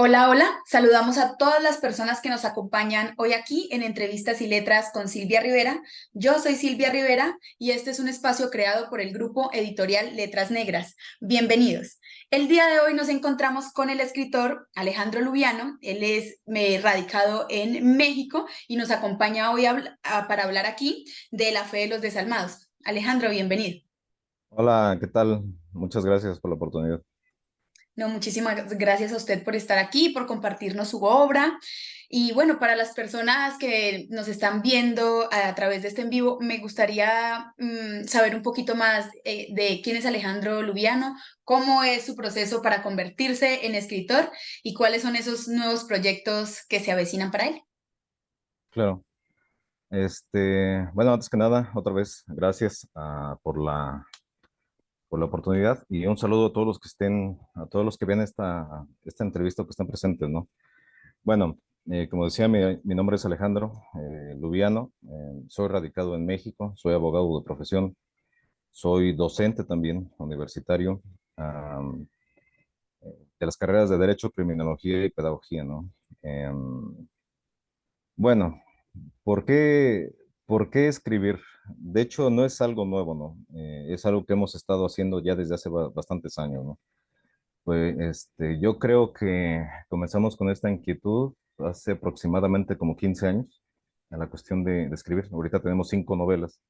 Hola, hola. Saludamos a todas las personas que nos acompañan hoy aquí en Entrevistas y Letras con Silvia Rivera. Yo soy Silvia Rivera y este es un espacio creado por el grupo editorial Letras Negras. Bienvenidos. El día de hoy nos encontramos con el escritor Alejandro Lubiano. Él es radicado en México y nos acompaña hoy para hablar aquí de la fe de los desalmados. Alejandro, bienvenido. Hola, ¿qué tal? Muchas gracias por la oportunidad. No, muchísimas gracias a usted por estar aquí, por compartirnos su obra. Y bueno, para las personas que nos están viendo a través de este en vivo, me gustaría saber un poquito más de quién es Alejandro Lubiano, cómo es su proceso para convertirse en escritor y cuáles son esos nuevos proyectos que se avecinan para él. Claro. Bueno, antes que nada, otra vez, gracias por la oportunidad y un saludo a todos los que estén, a todos los que ven esta entrevista que están presentes, ¿no? Bueno, como decía, mi nombre es Alejandro Lubiano, soy radicado en México, soy abogado de profesión, soy docente también universitario, am, de las carreras de Derecho, Criminología y Pedagogía, ¿no? Bueno. ¿Por qué, por qué escribir? De hecho, no es algo nuevo, ¿no? Es algo que hemos estado haciendo ya desde hace bastantes años, ¿no? Pues, yo creo que comenzamos con esta inquietud hace aproximadamente como 15 años, en la cuestión de escribir. Ahorita tenemos 5 novelas,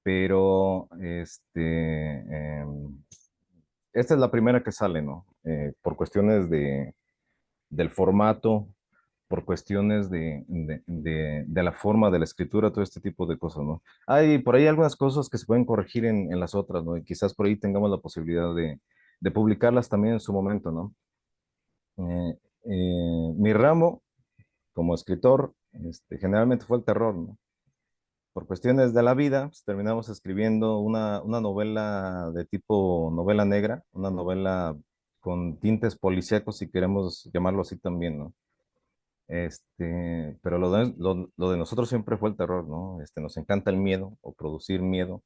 pero esta es la primera que sale, ¿no? Por cuestiones del formato, por cuestiones de la forma de la escritura, todo este tipo de cosas, ¿no? Hay por ahí algunas cosas que se pueden corregir en las otras, ¿no? Y quizás por ahí tengamos la posibilidad de publicarlas también en su momento, ¿no? Mi ramo como escritor, generalmente fue el terror, ¿no? Por cuestiones de la vida, pues, terminamos escribiendo una novela de tipo novela negra, una novela con tintes policíacos, si queremos llamarlo así también, ¿no? Pero lo de nosotros siempre fue el terror, ¿no? Nos encanta el miedo o producir miedo.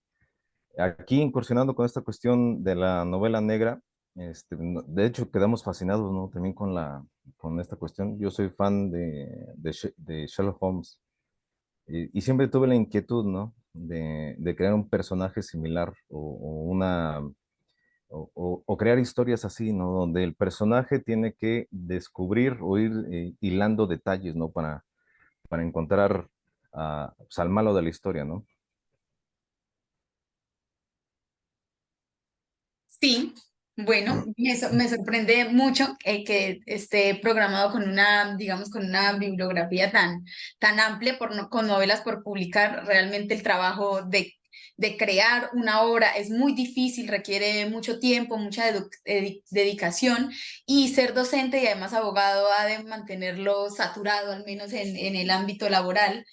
Aquí incursionando con esta cuestión de la novela negra, de hecho quedamos fascinados, ¿no? También con esta cuestión. Yo soy fan de Sherlock Holmes y siempre tuve la inquietud, ¿no? De crear un personaje similar o crear historias así, ¿no? Donde el personaje tiene que descubrir o ir hilando detalles, ¿no? Para encontrar pues, al malo de la historia, ¿no? Sí, bueno, me sorprende mucho que esté programado con una, digamos, con una bibliografía tan amplia con novelas por publicar. Realmente el trabajo de crear una obra es muy difícil, requiere mucho tiempo, mucha dedicación y ser docente y además abogado ha de mantenerlo saturado, al menos en el ámbito laboral,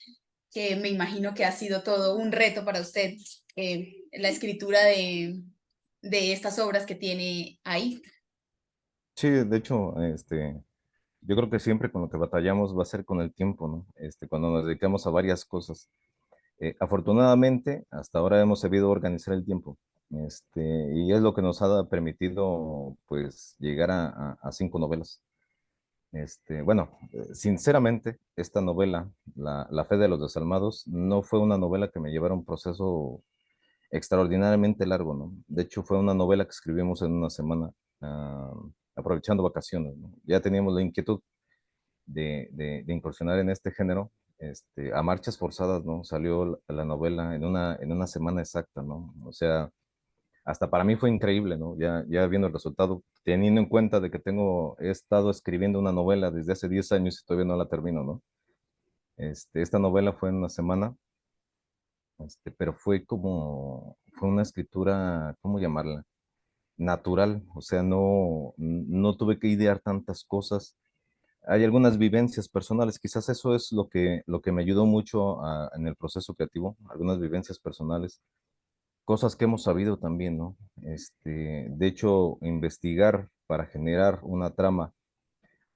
que me imagino que ha sido todo un reto para usted, la escritura de estas obras que tiene ahí. Sí, de hecho, yo creo que siempre con lo que batallamos va a ser con el tiempo, ¿no? Cuando nos dedicamos a varias cosas. Afortunadamente, hasta ahora hemos sabido organizar el tiempo, y es lo que nos ha permitido, pues, llegar a 5 novelas. Bueno, sinceramente, esta novela, La fe de los desalmados, no fue una novela que me llevara a un proceso extraordinariamente largo, ¿no? De hecho, fue una novela que escribimos en una semana, ah, aprovechando vacaciones, ¿no? Ya teníamos la inquietud de incursionar en este género, a marchas forzadas, ¿no? Salió la novela en una semana exacta, ¿no? O sea, hasta para mí fue increíble, ¿no? Ya viendo el resultado, teniendo en cuenta de que he estado escribiendo una novela desde hace 10 años y todavía no la termino, ¿no? Esta novela fue en una semana, pero fue una escritura, ¿cómo llamarla? Natural, o sea, no tuve que idear tantas cosas. Hay algunas vivencias personales, quizás eso es lo que me ayudó mucho en el proceso creativo, algunas vivencias personales, cosas que hemos sabido también, ¿no? De hecho, investigar para generar una trama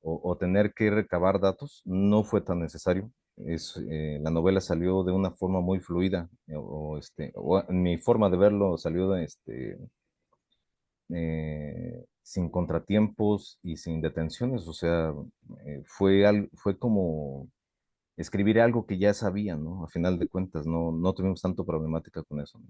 o tener que recabar datos no fue tan necesario. La novela salió de una forma muy fluida, o mi forma de verlo salió sin contratiempos y sin detenciones. O sea, fue como escribir algo que ya sabía, ¿no? A final de cuentas, no tuvimos tanto problemática con eso, ¿no?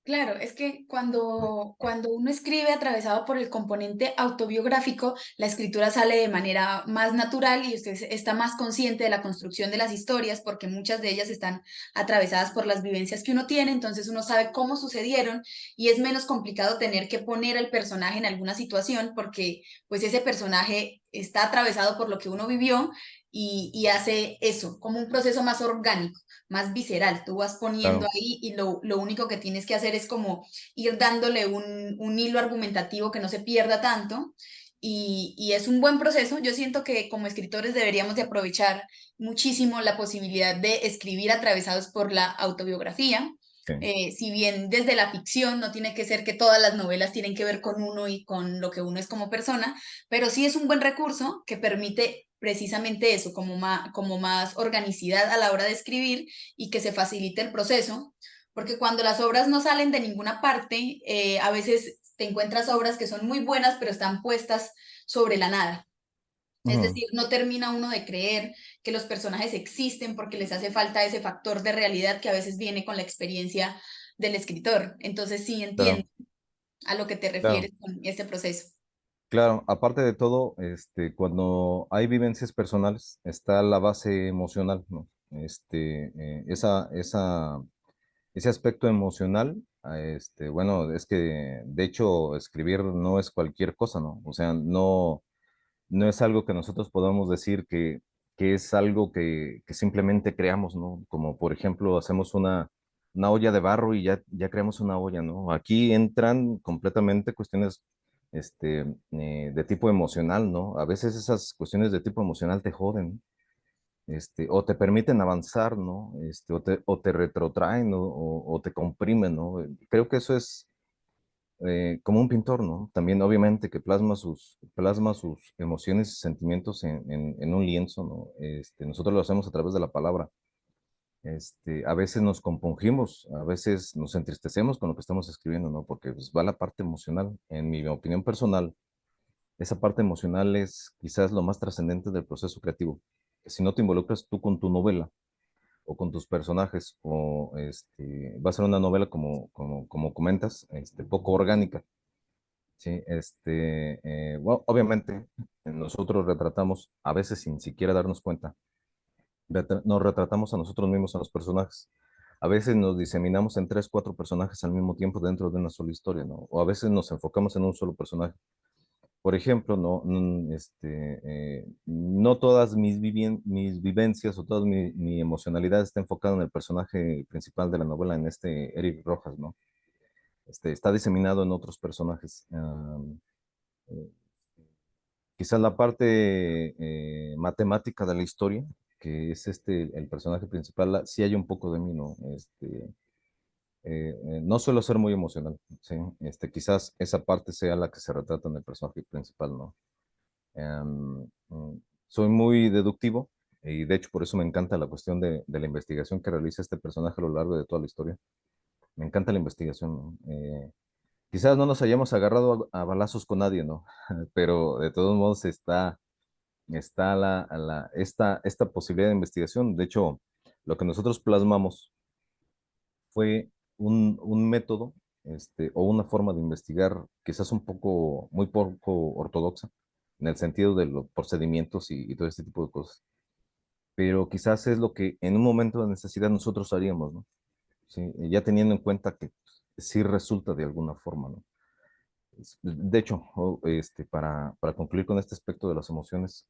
Claro, es que cuando uno escribe atravesado por el componente autobiográfico, la escritura sale de manera más natural y usted está más consciente de la construcción de las historias porque muchas de ellas están atravesadas por las vivencias que uno tiene, entonces uno sabe cómo sucedieron y es menos complicado tener que poner al personaje en alguna situación porque pues ese personaje está atravesado por lo que uno vivió y hace eso como un proceso más orgánico, más visceral. Tú vas poniendo Claro, ahí y lo único que tienes que hacer es como ir dándole un hilo argumentativo que no se pierda tanto. Y es un buen proceso. Yo siento que como escritores deberíamos de aprovechar muchísimo la posibilidad de escribir atravesados por la autobiografía. sí, Si bien desde la ficción no tiene que ser que todas las novelas tienen que ver con uno y con lo que uno es como persona, pero sí es un buen recurso que permite precisamente eso, como más organicidad a la hora de escribir y que se facilite el proceso, porque cuando las obras no salen de ninguna parte, a veces te encuentras obras que son muy buenas, pero están puestas sobre la nada. Es ujú, decir, no termina uno de creer que los personajes existen porque les hace falta ese factor de realidad que a veces viene con la experiencia del escritor. Entonces sí entiendo claro, a lo que te refieres claro. con este proceso. Claro, aparte de todo, cuando hay vivencias personales, está la base emocional, ¿no? Ese aspecto emocional, bueno, es que de hecho escribir no es cualquier cosa, ¿no? O sea, no es algo que nosotros podamos decir que es algo que simplemente creamos, ¿no? Como por ejemplo, hacemos una olla de barro y ya creamos una olla, ¿no? Aquí entran completamente cuestiones de tipo emocional, ¿no? A veces esas cuestiones de tipo emocional te joden, o te permiten avanzar, ¿no? O te retrotraen, ¿no? O te comprimen, ¿no? Creo que eso es como un pintor, ¿no? También obviamente que plasma sus emociones y sentimientos en un lienzo, ¿no? Nosotros lo hacemos a través de la palabra. A veces nos compungimos, a veces nos entristecemos con lo que estamos escribiendo, ¿no? Porque pues, va la parte emocional. En mi opinión personal, esa parte emocional es quizás lo más trascendente del proceso creativo. Si no te involucras tú con tu novela o con tus personajes, va a ser una novela como comentas, poco orgánica. Sí, bueno, obviamente nosotros retratamos, a veces sin siquiera darnos cuenta, nos retratamos a nosotros mismos, a los personajes. A veces nos diseminamos en tres, cuatro personajes al mismo tiempo dentro de una sola historia, ¿no? O a veces nos enfocamos en un solo personaje. Por ejemplo, no todas mis vivencias o toda mi emocionalidad está enfocada en el personaje principal de la novela, en Eric Rojas, ¿no? Está diseminado en otros personajes. Eh, Quizás la parte matemática de la historia, que es el personaje principal, sí hay un poco de mí, ¿no? No suelo ser muy emocional, ¿sí? Quizás esa parte sea la que se retrata en el personaje principal, ¿no? Soy muy deductivo y de hecho por eso me encanta la cuestión de la investigación que realiza este personaje a lo largo de toda la historia. Me encanta la investigación, ¿no? Quizás no nos hayamos agarrado a balazos con nadie, ¿no? Pero de todos modos está esta posibilidad de investigación. De hecho, lo que nosotros plasmamos fue un método, o una forma de investigar quizás muy poco ortodoxa, en el sentido de los procedimientos y todo este tipo de cosas. Pero quizás es lo que en un momento de necesidad nosotros haríamos, ¿no? Sí, ya teniendo en cuenta que sí resulta de alguna forma, ¿no? De hecho, para concluir con este aspecto de las emociones,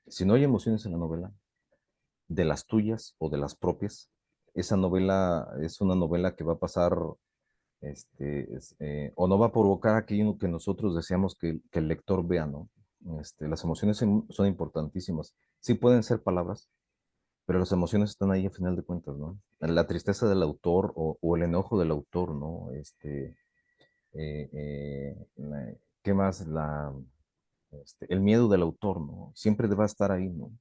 si no hay emociones en la novela, de las tuyas o de las propias, esa novela es una novela que va a pasar, o no va a provocar aquello que nosotros deseamos que el lector vea, ¿no? Las emociones son importantísimas. Sí pueden ser palabras, pero las emociones están ahí a final de cuentas, ¿no? La tristeza del autor o el enojo del autor, ¿no? ¿Qué más? El miedo del autor, ¿no? Siempre va a estar ahí, ¿no?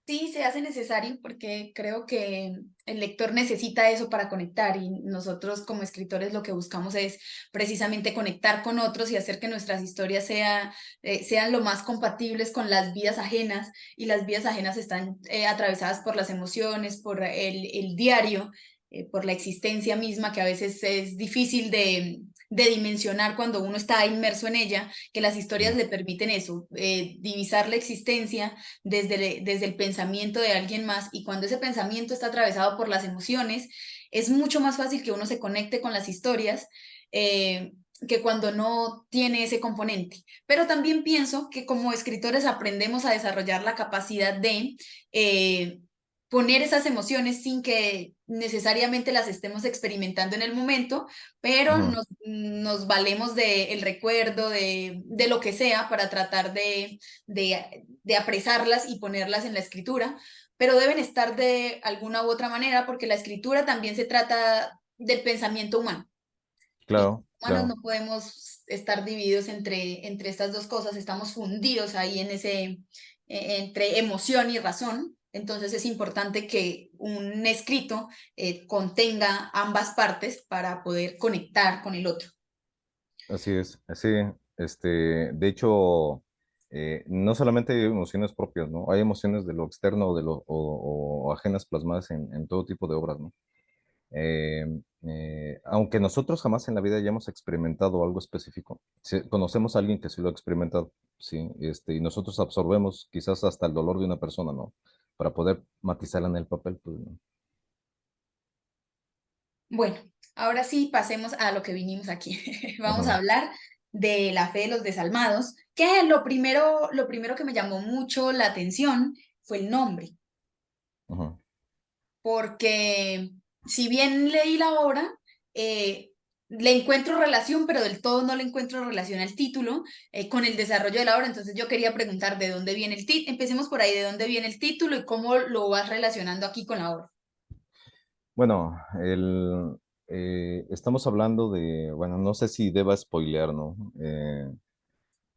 Sí, se hace necesario porque creo que el lector necesita eso para conectar y nosotros como escritores lo que buscamos es precisamente conectar con otros y hacer que nuestras historias sean lo más compatibles con las vidas ajenas y las vidas ajenas están atravesadas por las emociones, por el diario, por la existencia misma que a veces es difícil de dimensionar cuando uno está inmerso en ella, que las historias Ujú. le permiten eso, divisar la existencia desde el pensamiento de alguien más y cuando ese pensamiento está atravesado por las emociones, es mucho más fácil que uno se conecte con las historias que cuando no tiene ese componente. Pero también pienso que como escritores aprendemos a desarrollar la capacidad de poner esas emociones sin que necesariamente las estemos experimentando en el momento, pero Ujú. nos valemos del recuerdo, de lo que sea, para tratar de apresarlas y ponerlas en la escritura, pero deben estar de alguna u otra manera porque la escritura también se trata del pensamiento humano y como Claro, humanos no claro. podemos estar divididos entre estas dos cosas, estamos fundidos ahí entre emoción y razón. Entonces es importante que un escrito contenga ambas partes para poder conectar con el otro. Así es, así, de hecho, no solamente hay emociones propias, ¿no? Hay emociones de lo externo o ajenas plasmadas en todo tipo de obras, ¿no? Eh, Aunque nosotros jamás en la vida hayamos experimentado algo específico, conocemos a alguien que sí lo ha experimentado, sí, y nosotros absorbemos quizás hasta el dolor de una persona, ¿no? Para poder matizarla en el papel, pues, ¿no? Bueno, ahora sí pasemos a lo que vinimos aquí. Vamos a Ajá, hablar de la fe de los desalmados, que lo primero que me llamó mucho la atención fue el nombre, ajá. porque si bien leí la obra, le encuentro relación, pero del todo no le encuentro relación al título con el desarrollo de la obra. Entonces yo quería preguntar de dónde viene el título. Empecemos por ahí, de dónde viene el título y cómo lo vas relacionando aquí con la obra. Bueno, estamos hablando de, bueno, no sé si deba spoilear, ¿no?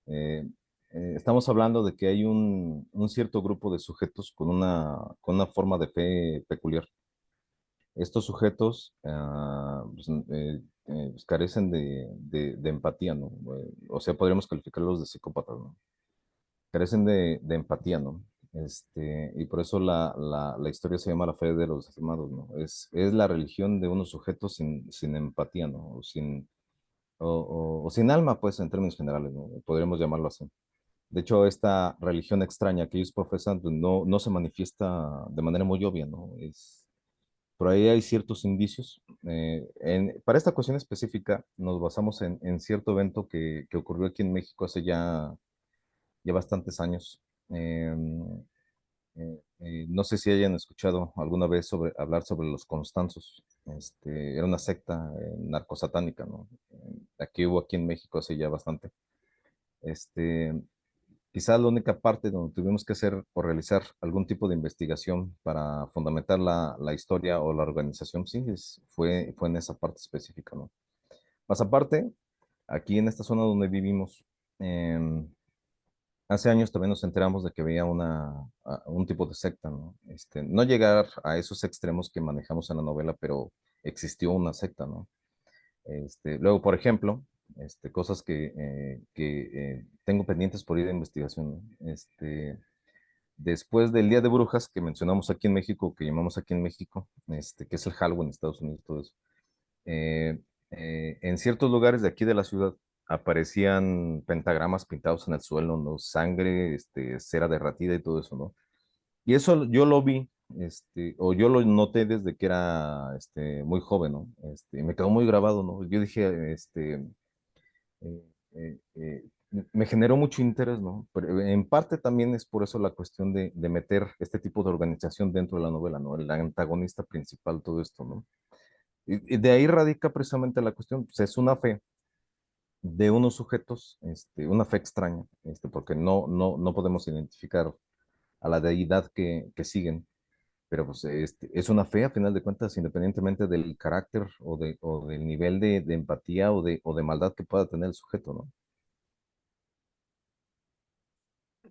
Eh, Estamos hablando de que hay un cierto grupo de sujetos con una forma de fe peculiar. Estos sujetos pues carecen de empatía, ¿no? O sea, podríamos calificarlos de psicópatas, ¿no? Carecen de empatía, ¿no? Y por eso la historia se llama la fe de los desarmados, ¿no? Es la religión de unos sujetos sin empatía, ¿no? O sin alma, pues, en términos generales, ¿no? Podríamos llamarlo así. De hecho, esta religión extraña que ellos profesan pues, no se manifiesta de manera muy obvia, ¿no? Por ahí hay ciertos indicios. Para esta cuestión específica, nos basamos en cierto evento que ocurrió aquí en México hace ya bastantes años. Eh, no sé si hayan escuchado alguna vez hablar sobre los Constanzos. Era una secta narcosatánica, ¿no? Aquí hubo aquí en México hace ya bastante. Este, Quizás la única parte donde tuvimos que hacer o realizar algún tipo de investigación para fundamentar la historia o la organización, sí, fue en esa parte específica, ¿no? Más aparte, aquí en esta zona donde vivimos, em, hace años también nos enteramos de que había un tipo de secta, ¿no? No llegar a esos extremos que manejamos en la novela, pero existió una secta, ¿no? Luego, por ejemplo, cosas que tengo pendientes por ir de investigación, ¿no? Después del Día de Brujas que mencionamos aquí en México, que llamamos aquí en México, que es el Halloween en Estados Unidos, todo eso, eh, en ciertos lugares de aquí de la ciudad aparecían pentagramas pintados en el suelo, ¿no? Sangre, cera derratida y todo eso, ¿no? Y eso yo lo vi, o yo lo noté desde que era, muy joven, ¿no? Y me quedó muy grabado, ¿no? Yo dije, eh, me generó mucho interés, ¿no? Pero en parte también es por eso la cuestión de meter este tipo de organización dentro de la novela, ¿no? El antagonista principal, todo esto, ¿no? Y de ahí radica precisamente la cuestión, pues es una fe de unos sujetos, una fe extraña, porque no podemos identificar a la deidad que siguen, pero pues es una fe a final de cuentas, independientemente del carácter o del nivel de empatía o de maldad que pueda tener el sujeto, ¿no?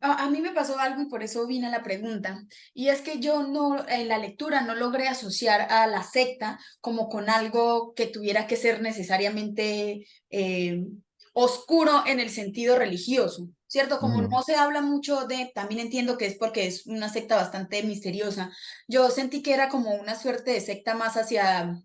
A mí me pasó algo y por eso vine a la pregunta, y es que yo no, en la lectura no logré asociar a la secta como con algo que tuviera que ser necesariamente oscuro en el sentido religioso, ¿cierto? Como Ujú, no se habla mucho de, también entiendo que es porque es una secta bastante misteriosa, yo sentí que era como una suerte de secta más hacia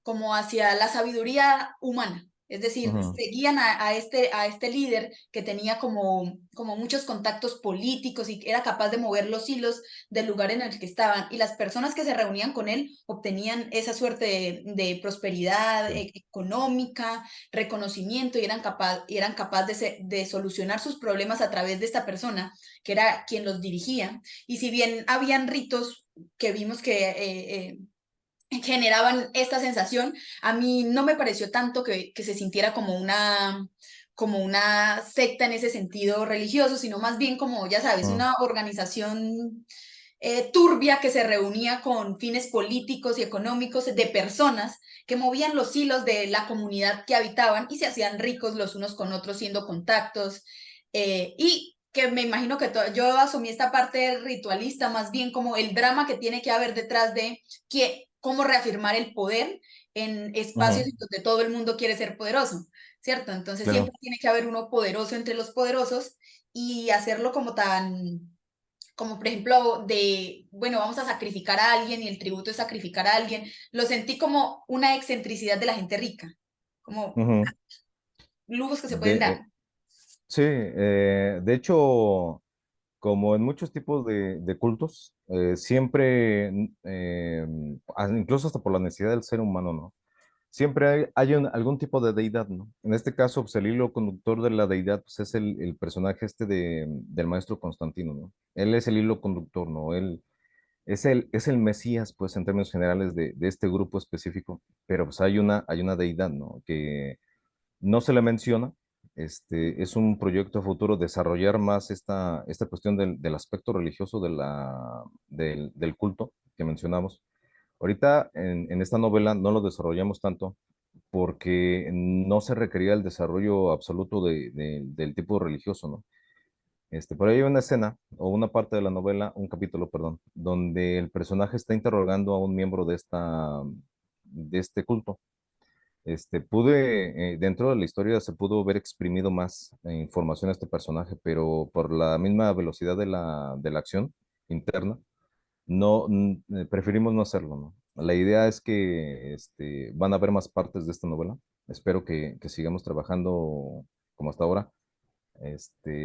como hacia la sabiduría humana. Es decir, ujú, seguían a este líder que tenía como muchos contactos políticos y era capaz de mover los hilos del lugar en el que estaban. Y las personas que se reunían con él obtenían esa suerte de prosperidad sí, económica, reconocimiento y eran capaz de solucionar sus problemas a través de esta persona, que era quien los dirigía. Y si bien habían ritos que vimos que generaban esta sensación, a mí no me pareció tanto que se sintiera como una secta en ese sentido religioso, sino más bien como, ya sabes, ujú, una organización turbia que se reunía con fines políticos y económicos de personas que movían los hilos de la comunidad que habitaban y se hacían ricos los unos con otros siendo contactos. Y que me imagino que yo asumí esta parte ritualista más bien como el drama que tiene que haber detrás de cómo reafirmar el poder en espacios ujú, donde todo el mundo quiere ser poderoso, ¿cierto? Entonces siempre claro. tiene que haber uno poderoso entre los poderosos y hacerlo como tan, como por ejemplo de, bueno, vamos a sacrificar a alguien y el tributo es sacrificar a alguien, lo sentí como una excentricidad de la gente rica, como Ujú. lujos que se pueden De, dar. sí, de hecho, como en muchos tipos de cultos, siempre, incluso hasta por la necesidad del ser humano, ¿no? Siempre hay algún tipo de deidad, ¿no? En este caso, pues, el hilo conductor de la deidad, pues, es el personaje este del maestro Constantino, ¿no? Él es el hilo conductor, ¿no? Él es el Mesías, pues, en términos generales de este grupo específico, pero pues hay una deidad, ¿no? Que no se le menciona. Es un proyecto a futuro desarrollar más esta cuestión del aspecto religioso del culto que mencionamos. Ahorita en esta novela no lo desarrollamos tanto porque no se requería el desarrollo absoluto del tipo religioso, ¿no? Por ahí hay una escena o una parte de la novela, un capítulo, perdón, donde el personaje está interrogando a un miembro de este culto. Dentro de la historia se pudo ver exprimido más información a este personaje, pero por la misma velocidad de la acción interna, preferimos no hacerlo, ¿no? La idea es que van a haber más partes de esta novela. Espero que sigamos trabajando como hasta ahora.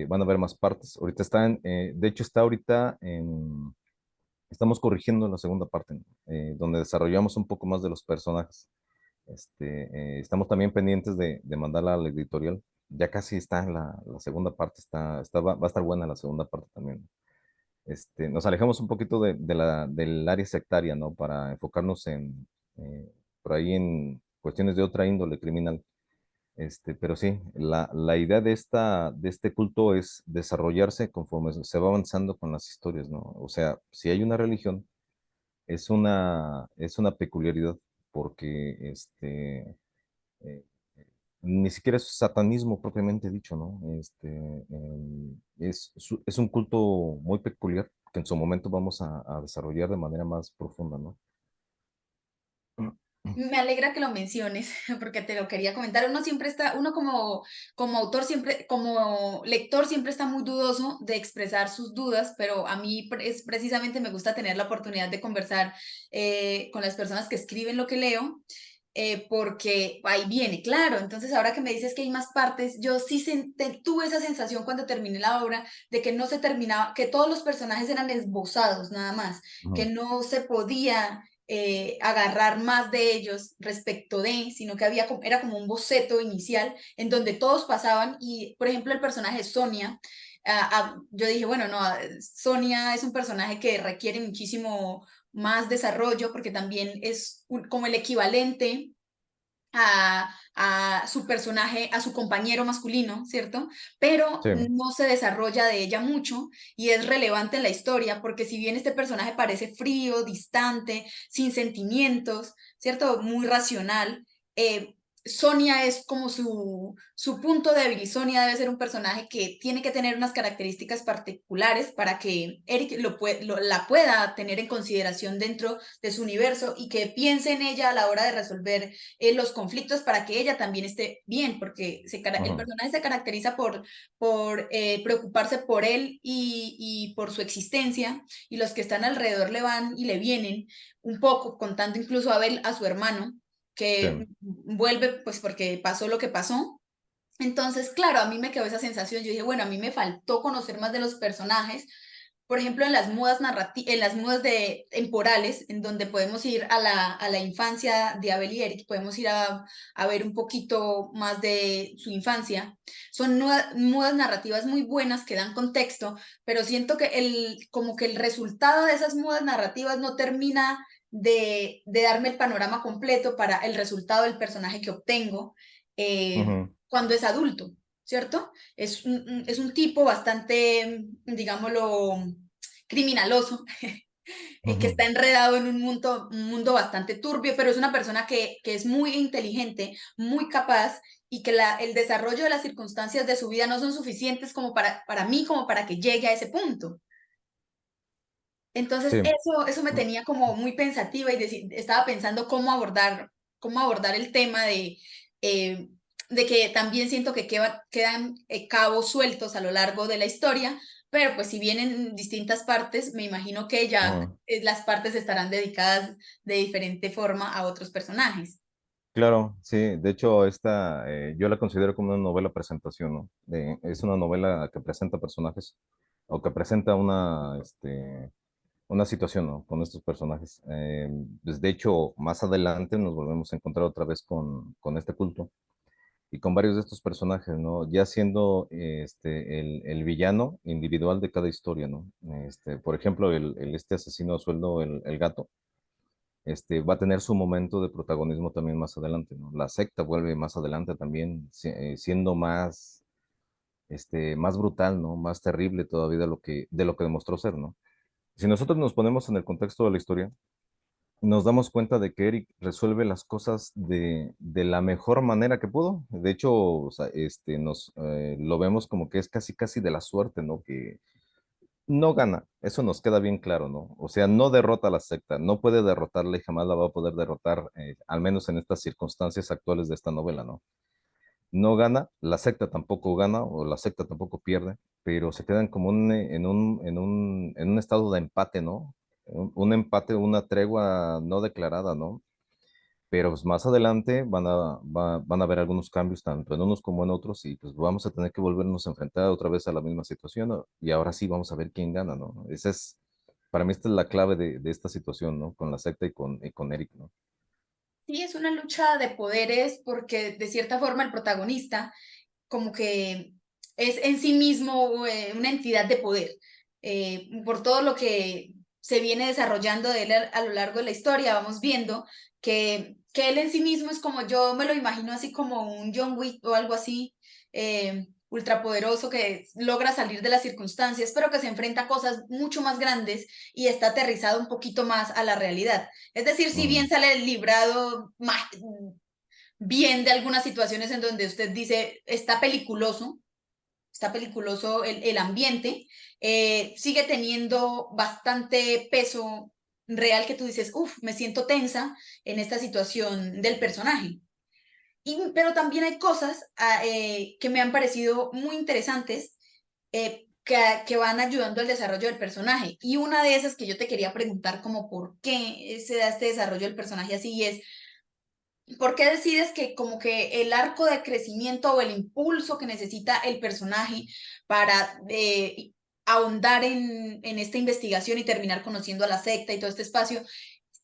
Van a haber más partes. Ahorita de hecho está ahorita estamos corrigiendo la segunda parte, ¿no? Donde desarrollamos un poco más de los personajes. Estamos también pendientes de mandarla a la editorial. Ya casi está en la segunda parte, va a estar buena la segunda parte también. Nos alejamos un poquito del área sectaria, ¿no? Para enfocarnos por ahí en cuestiones de otra índole criminal. Pero sí, la idea de este culto es desarrollarse conforme se va avanzando con las historias, ¿no? O sea, si hay una religión, es una peculiaridad, porque eh, ni siquiera es satanismo propiamente dicho, ¿no? Es un culto muy peculiar que en su momento vamos a desarrollar de manera más profunda, ¿no? Me alegra que lo menciones, porque te lo quería comentar. Uno siempre está, uno como autor siempre, como lector siempre está muy dudoso de expresar sus dudas, pero a mí es precisamente me gusta tener la oportunidad de conversar con las personas que escriben lo que leo, porque ahí viene, claro. Entonces, ahora que me dices que hay más partes, yo sí tuve esa sensación cuando terminé la obra de que no se terminaba, que todos los personajes eran esbozados nada más, que Ujú, no se podía agarrar más de ellos respecto de, sino que era como un boceto inicial en donde todos pasaban y, por ejemplo, el personaje de Sonia, yo dije, bueno, no, Sonia es un personaje que requiere muchísimo más desarrollo porque también es como el equivalente a su personaje, a su compañero masculino, ¿cierto? Pero sí, no se desarrolla de ella mucho y es relevante en la historia porque si bien este personaje parece frío, distante, sin sentimientos, ¿cierto? Muy racional, Sonia es como su punto débil y Sonia debe ser un personaje que tiene que tener unas características particulares para que Eric la pueda tener en consideración dentro de su universo y que piense en ella a la hora de resolver los conflictos para que ella también esté bien, porque el Ujú. personaje se caracteriza por preocuparse por él y por su existencia, y los que están alrededor le van y le vienen un poco, contando incluso a Abel, a su hermano, Sí. que vuelve pues porque pasó lo que pasó. Entonces, claro, a mí me quedó esa sensación, yo dije, bueno, a mí me faltó conocer más de los personajes, por ejemplo, en las mudas en las mudas temporales, en donde podemos ir a la infancia de Abel y Eric, podemos ir a ver un poquito más de su infancia. Son mudas narrativas muy buenas que dan contexto, pero siento que como que el resultado de esas mudas narrativas no termina de darme el panorama completo para el resultado del personaje que obtengo Ujú. cuando es adulto, ¿cierto? Es un tipo bastante, digámoslo, criminaloso, que Ujú. está enredado en un mundo bastante turbio, pero es una persona que es muy inteligente, muy capaz y que el desarrollo de las circunstancias de su vida no son suficientes como para mí, como para que llegue a ese punto. Entonces, Sí. eso me tenía como muy pensativa y estaba pensando cómo abordar el tema eh, de que también siento que quedan cabos sueltos a lo largo de la historia, pero pues si bien en distintas partes, me imagino que ya Ujú. las partes estarán dedicadas de diferente forma a otros personajes. Claro, sí. De hecho, esta yo la considero como una novela presentación, ¿no? Es una novela que presenta personajes o que presenta una situación, ¿no? Con estos personajes. Pues, de hecho, más adelante nos volvemos a encontrar otra vez con este culto y con varios de estos personajes, ¿no? Ya siendo el villano individual de cada historia, ¿no? Por ejemplo, este asesino a sueldo, el gato, va a tener su momento de protagonismo también más adelante, ¿no? La secta vuelve más adelante también, siendo más brutal, ¿no? Más terrible todavía de lo que demostró ser, ¿no? Si nosotros nos ponemos en el contexto de la historia, nos damos cuenta de que Eric resuelve las cosas de la mejor manera que pudo. De hecho, o sea, lo vemos como que es casi casi de la suerte, ¿no? Que no gana, eso nos queda bien claro, ¿no? O sea, no derrota a la secta, no puede derrotarla y jamás la va a poder derrotar, al menos en estas circunstancias actuales de esta novela, ¿no? No gana, la secta tampoco gana o la secta tampoco pierde, pero se quedan como en un estado de empate, ¿no? Un empate, una tregua no declarada, ¿no? Pero pues, más adelante van a haber algunos cambios tanto en unos como en otros y pues vamos a tener que volvernos a enfrentar otra vez a la misma situación, ¿no? Y ahora sí vamos a ver quién gana, ¿no? Para mí esta es la clave de esta situación, ¿no? Con la secta y con Eric, ¿no? Sí, es una lucha de poderes porque de cierta forma el protagonista como que es en sí mismo una entidad de poder. Por todo lo que se viene desarrollando de él a lo largo de la historia, vamos viendo que él en sí mismo es como yo me lo imagino así como un John Wick o algo así, ultrapoderoso que logra salir de las circunstancias, pero que se enfrenta a cosas mucho más grandes y está aterrizado un poquito más a la realidad. Es decir, si bien Mm. sale librado bien de algunas situaciones en donde usted dice está peliculoso el ambiente, sigue teniendo bastante peso real que tú dices, uff, me siento tensa en esta situación del personaje. Pero también hay cosas que me han parecido muy interesantes que van ayudando al desarrollo del personaje. Y una de esas que yo te quería preguntar como por qué se da este desarrollo del personaje así es, ¿por qué decides que como que el arco de crecimiento o el impulso que necesita el personaje para ahondar en esta investigación y terminar conociendo a la secta y todo este espacio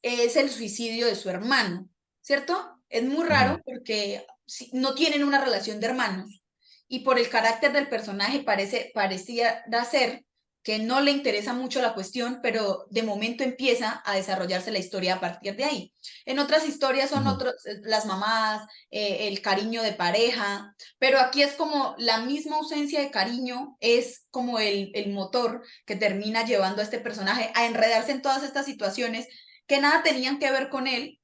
es el suicidio de su hermano, ¿cierto? Es muy raro Ujú. porque no tienen una relación de hermanos y por el carácter del personaje parecía ser que no le interesa mucho la cuestión, pero de momento empieza a desarrollarse la historia a partir de ahí. En otras historias son Ujú. otros, las mamás, el cariño de pareja, pero aquí es como la misma ausencia de cariño, es como el motor que termina llevando a este personaje a enredarse en todas estas situaciones que nada tenían que ver con él,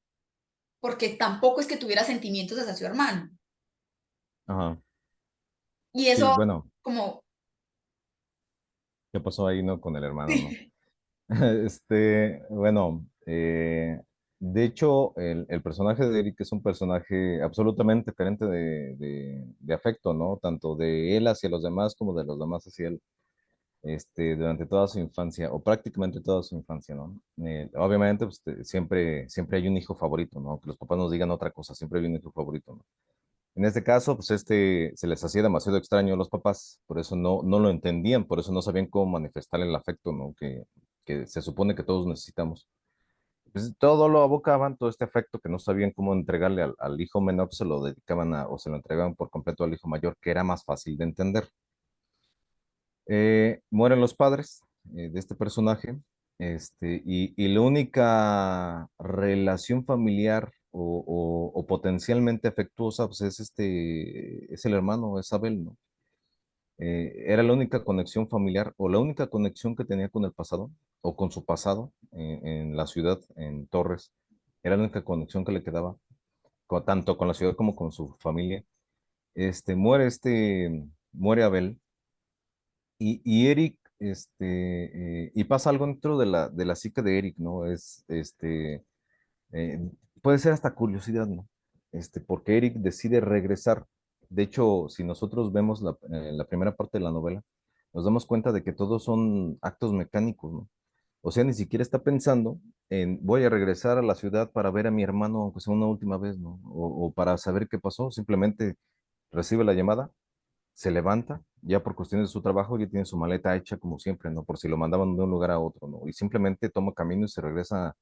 porque tampoco es que tuviera sentimientos hacia su hermano. Ajá. Y Sí, eso bueno, como, ¿qué pasó ahí, no? Con el hermano, ¿no? Bueno, de hecho, el personaje de Eric es un personaje absolutamente carente de afecto, ¿no? Tanto de él hacia los demás como de los demás hacia él, durante toda su infancia, o prácticamente toda su infancia, ¿no? Obviamente, pues, siempre hay un hijo favorito, ¿no? Que los papás nos digan otra cosa, siempre hay un hijo favorito, ¿no? En este caso, pues se les hacía demasiado extraño a los papás, por eso no lo entendían, por eso no sabían cómo manifestar el afecto, ¿no? Que se supone que todos necesitamos. Pues todo lo abocaban, todo este afecto que no sabían cómo entregarle al hijo menor, pues se lo dedicaban o se lo entregaban por completo al hijo mayor, que era más fácil de entender. Mueren los padres de este personaje, y la única relación familiar o potencialmente afectuosa, pues es el hermano, es Abel, ¿no? Era la única conexión familiar o la única conexión que tenía con el pasado o con su pasado en la ciudad, en Torres. Era la única conexión que le quedaba, tanto con la ciudad como con su familia. Muere Abel y Eric, y pasa algo dentro de la psique de Eric, ¿no? Eh, puede ser hasta curiosidad, ¿no? Porque Eric decide regresar. De hecho, si nosotros vemos la primera parte de la novela, nos damos cuenta de que todos son actos mecánicos, ¿no? O sea, ni siquiera está pensando en voy a regresar a la ciudad para ver a mi hermano, aunque sea una última vez, ¿no? O para saber qué pasó. Simplemente recibe la llamada, se levanta, ya por cuestiones de su trabajo, ya tiene su maleta hecha como siempre, ¿no? Por si lo mandaban de un lugar a otro, ¿no? Y simplemente toma camino y se regresa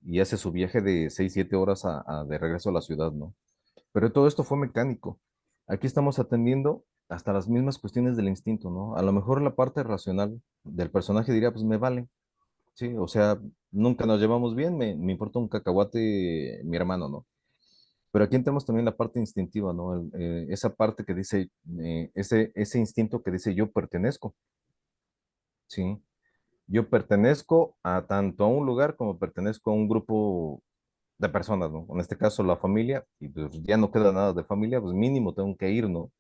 y hace su viaje de 6 7 horas de regreso a la ciudad, ¿no? Pero todo esto fue mecánico. Aquí estamos atendiendo hasta las mismas cuestiones del instinto, ¿no? A lo mejor la parte racional del personaje diría, pues me vale, ¿sí? O sea, nunca nos llevamos bien, me importa un cacahuate mi hermano, ¿no? Pero aquí tenemos también la parte instintiva, ¿no? Esa parte que dice, ese instinto que dice yo pertenezco, ¿sí? Yo pertenezco a tanto a un lugar como pertenezco a un grupo de personas, ¿no? En este caso la familia, y pues ya no queda nada de familia, pues mínimo tengo que ir, ¿no?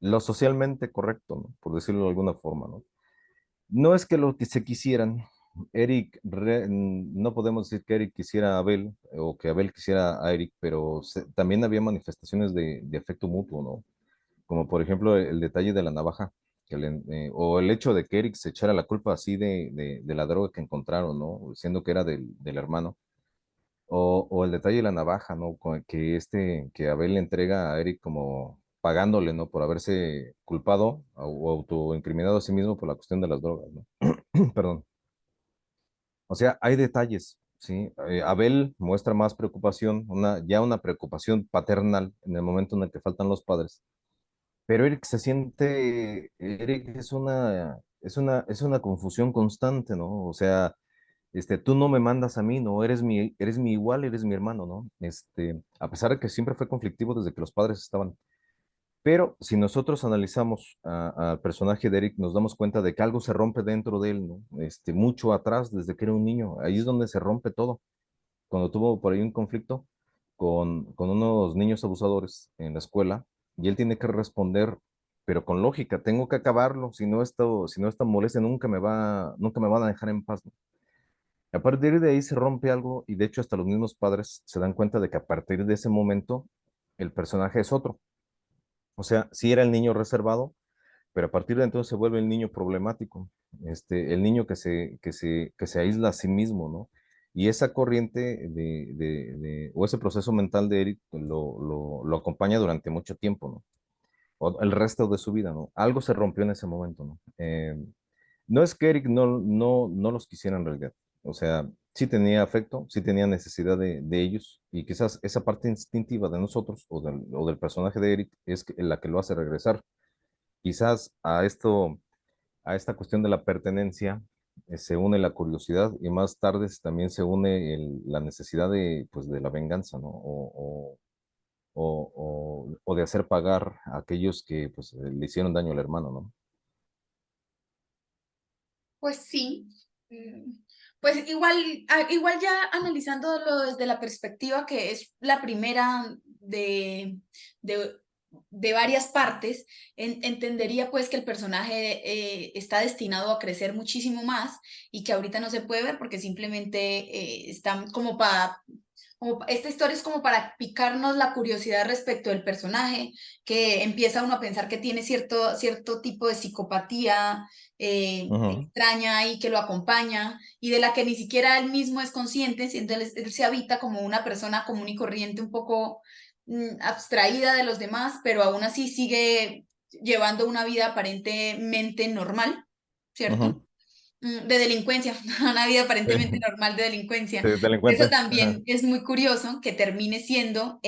Lo socialmente correcto, ¿no? Por decirlo de alguna forma, ¿no? No es que lo que se quisieran, no podemos decir que Eric quisiera a Abel o que Abel quisiera a Eric, pero también había manifestaciones de afecto mutuo, ¿no? Como por ejemplo el detalle de la navaja, o el hecho de que Eric se echara la culpa así de la droga que encontraron, ¿no? Siendo que era del hermano. O el detalle de la navaja, ¿no? Que Abel le entrega a Eric como pagándole, ¿no? Por haberse culpado o autoincriminado a sí mismo por la cuestión de las drogas, ¿no? Perdón. O sea, hay detalles, ¿sí? Abel muestra más preocupación, ya una preocupación paternal en el momento en el que faltan los padres. Pero Eric es una confusión constante, ¿no? O sea, tú no me mandas a mí, ¿no? Eres mi igual, eres mi hermano, ¿no? A pesar de que siempre fue conflictivo desde que los padres estaban. Pero si nosotros analizamos al personaje de Eric, nos damos cuenta de que algo se rompe dentro de él, ¿no? Mucho atrás, desde que era un niño. Ahí es donde se rompe todo. Cuando tuvo por ahí un conflicto con unos niños abusadores en la escuela, y él tiene que responder, pero con lógica, tengo que acabarlo, si no esta molestia nunca me van a dejar en paz, ¿no? A partir de ahí se rompe algo y de hecho hasta los mismos padres se dan cuenta de que a partir de ese momento el personaje es otro. O sea, sí era el niño reservado, pero a partir de entonces se vuelve el niño problemático, el niño que se aísla a sí mismo, ¿no? Y esa corriente o ese proceso mental de Eric lo acompaña durante mucho tiempo, ¿no? O el resto de su vida, ¿no? Algo se rompió en ese momento, ¿no? No es que Eric no los quisiera en realidad. O sea, sí tenía afecto, sí tenía necesidad de ellos, y quizás esa parte instintiva de nosotros o del personaje de Eric es la que lo hace regresar. Quizás a esta cuestión de la pertenencia se une la curiosidad y más tarde también se une la necesidad pues, de la venganza, ¿no? O de hacer pagar a aquellos que pues, le hicieron daño al hermano, ¿no? pues sí, mm, Pues igual, igual ya analizándolo desde la perspectiva que es la primera de, de varias partes, entendería pues que el personaje está destinado a crecer muchísimo más y que ahorita no se puede ver porque simplemente están como para esta historia es como para picarnos la curiosidad respecto del personaje, que empieza uno a pensar que tiene cierto tipo de psicopatía Ujú, extraña y que lo acompaña y de la que ni siquiera él mismo es consciente, siendo él se habita como una persona común y corriente, un poco abstraída de los demás, pero aún así sigue llevando una vida aparentemente normal, ¿cierto? ujú. De delincuencia, una vida Sí, aparentemente normal de delincuencia. sí, Eso delincuente. Ajá. también es muy curioso que termine siendo